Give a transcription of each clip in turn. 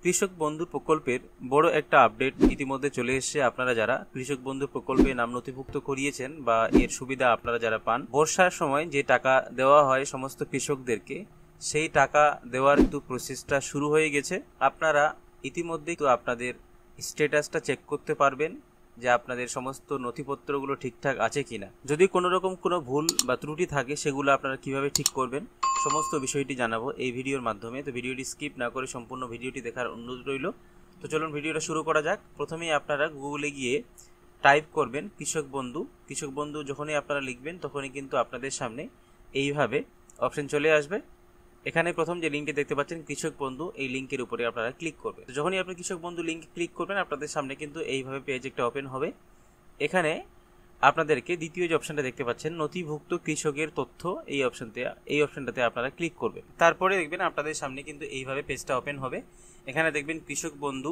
কৃষক বন্ধু প্রকল্পের বড় একটা আপডেট ইতিমধ্যে চলে এসেছে। আপনারা যারা কৃষক বন্ধু প্রকল্পে নাম নথিভুক্ত করিয়েছেন বা এর সুবিধা আপনারা যারা পান, বর্ষার সময় যে টাকা দেওয়া হয় সমস্ত কৃষকদেরকে, সেই টাকা দেওয়ার একটু প্রসেসটা শুরু হয়ে গেছে। আপনারা ইতিমধ্যেই তো আপনাদের স্ট্যাটাসটা চেক করতে পারবেন যে আপনাদের সমস্ত নথিপত্রগুলো ঠিকঠাক আছে কিনা। যদি কোনো রকম কোনো ভুল বা ত্রুটি থাকে সেগুলো আপনারা কিভাবে ঠিক করবেন সমস্ত বিষয়টি জানাবো এই ভিডিওর মাধ্যমে। তো ভিডিওটি স্কিপ না করে সম্পূর্ণ ভিডিওটি দেখার অনুরোধ রইল। তো চলুন ভিডিওটা শুরু করা যাক। প্রথমেই আপনারা গুগলে গিয়ে টাইপ করবেন কৃষক বন্ধু। কৃষক বন্ধু যখনই আপনারা লিখবেন তখনই কিন্তু আপনাদের সামনে এইভাবে অপশন চলে আসবে। এখানে প্রথম যে লিঙ্কটি দেখতে পাচ্ছেন কৃষক বন্ধু, এই লিঙ্কের উপরে আপনারা ক্লিক করবেন। তো যখনই আপনি কৃষক বন্ধু লিঙ্কে ক্লিক করবেন আপনাদের সামনে কিন্তু এইভাবে পেজ একটা ওপেন হবে। এখানে আপনাদেরকে দ্বিতীয় যে অপশনটা দেখতে পাচ্ছেন নথিভুক্ত কৃষকের তথ্য, এই অপশনটাতে আপনারা ক্লিক করবেন। তারপরে দেখবেন আপনাদের সামনে কিন্তু এইভাবে পেজটা ওপেন হবে। এখানে দেখবেন কৃষক বন্ধু,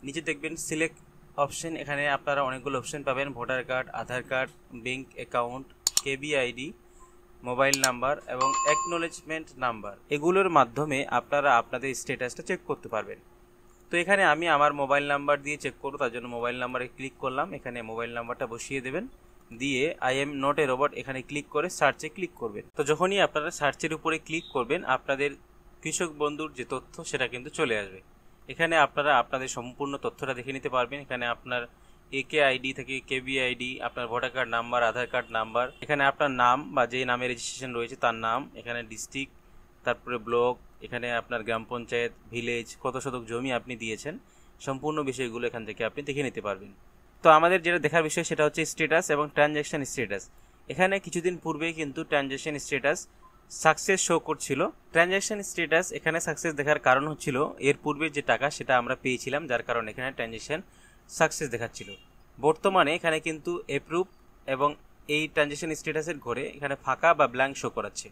নিচে দেখবেন সিলেক্ট অপশন। এখানে আপনারা অনেকগুলো অপশন পাবেন, voter card, Aadhaar card, bank account, কেবিআইডি, মোবাইল নাম্বার এবং অ্যাকনোলেজমেন্ট নাম্বার। এগুলোর মাধ্যমে আপনারা আপনাদের স্ট্যাটাসটা চেক করতে পারবেন। তো এখানে আমি আমার মোবাইল নাম্বার দিয়ে চেক করব, তার জন্য মোবাইল নাম্বারে ক্লিক করলাম। এখানে মোবাইল নাম্বারটা বসিয়ে দেবেন, দিয়ে I am not a robot এখানে ক্লিক করে সার্চে ক্লিক করবেন। তো যখনই আপনারা সার্চের উপরে ক্লিক করবেন আপনাদের কৃষক বন্ধুর যে তথ্য সেটা কিন্তু চলে আসবে। এখানে আপনারা আপনাদের সম্পূর্ণ তথ্যটা দেখে নিতে পারবেন। এখানে আপনার একে আইডি থেকে কেবিআইডি, আপনার ভোটার কার্ড নাম্বার, আধার কার্ড নাম্বার, এখানে আপনার নাম বা যে নামে রেজিস্ট্রেশন রয়েছে তার নাম, এখানে ডিস্ট্রিক্ট, তারপরে ব্লক, এখানে আপনার গ্রাম পঞ্চায়েত, ভিলেজ, কত শতক জমি আপনি দিয়েছেন, সম্পূর্ণ বিষয়গুলো এখান থেকে আপনি দেখে নিতে পারবেন। তো আমাদের যেটা দেখার বিষয় সেটা হচ্ছে স্ট্যাটাস এবং ট্রানজ্যাকশন স্ট্যাটাস। এখানে কিছুদিন পূর্বেই কিন্তু ট্রানজ্যাকশন স্ট্যাটাস সাকসেস শো করছিল। ট্রানজ্যাকশন স্ট্যাটাস এখানে সাকসেস দেখার কারণ হচ্ছিল এর পূর্বে যে টাকা সেটা আমরা পেয়েছিলাম, যার কারণে এখানে ট্রানজ্যাকশন সাকসেস দেখাচ্ছিল। বর্তমানে এখানে কিন্তু অ্যাপ্রুভ এবং এই ট্রানজ্যাকশন স্ট্যাটাসের ঘরে এখানে ফাঁকা বা ব্ল্যাঙ্ক শো করাচ্ছে।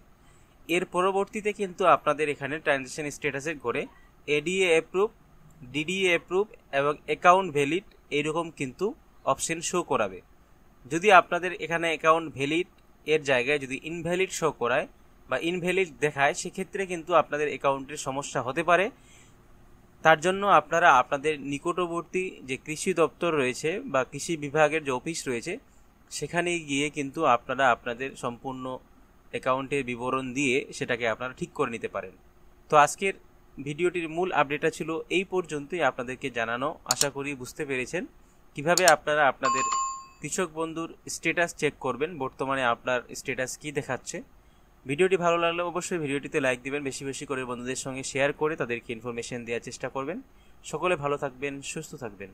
এর পরবর্তীতে কিন্তু আপনাদের এখানে ট্রানজ্যাকশন স্ট্যাটাসের ঘরে এডিএ অ্যাপ্রুভ, ডিডিএ অ্যাপ্রুভ এবং অ্যাকাউন্ট ভ্যালিড এইরকম কিন্তু অপশন শো করাবে। যদি আপনাদের এখানে অ্যাকাউন্ট ভ্যালিড এর জায়গায় যদি ইনভ্যালিড শো করায় বা ইনভ্যালিড দেখায়, সেক্ষেত্রে কিন্তু আপনাদের অ্যাকাউন্টের সমস্যা হতে পারে। তার জন্য আপনারা আপনাদের নিকটবর্তী যে কৃষি দপ্তর রয়েছে বা কৃষি বিভাগের যে অফিস রয়েছে সেখানে গিয়ে কিন্তু আপনারা আপনাদের সম্পূর্ণ অ্যাকাউন্টের বিবরণ দিয়ে সেটাকে আপনারা ঠিক করে নিতে পারেন। তো আজকের ভিডিওটির মূল আপডেটটা ছিল এই পর্যন্তই আপনাদেরকে জানানো। আশা করি বুঝতে পেরেছেন কিভাবে আপনারা আপনাদের কৃষক বন্ধুর স্ট্যাটাস চেক করবেন, বর্তমানে আপনার স্ট্যাটাস কি দেখাচ্ছে। ভিডিওটি ভালো লাগলে অবশ্যই ভিডিওটিতে লাইক দিবেন, বেশি বেশি করে বন্ধুদের সঙ্গে শেয়ার করে তাদেরকে ইনফরমেশন দেওয়ার চেষ্টা করবেন। সকলে ভালো থাকবেন, সুস্থ থাকবেন।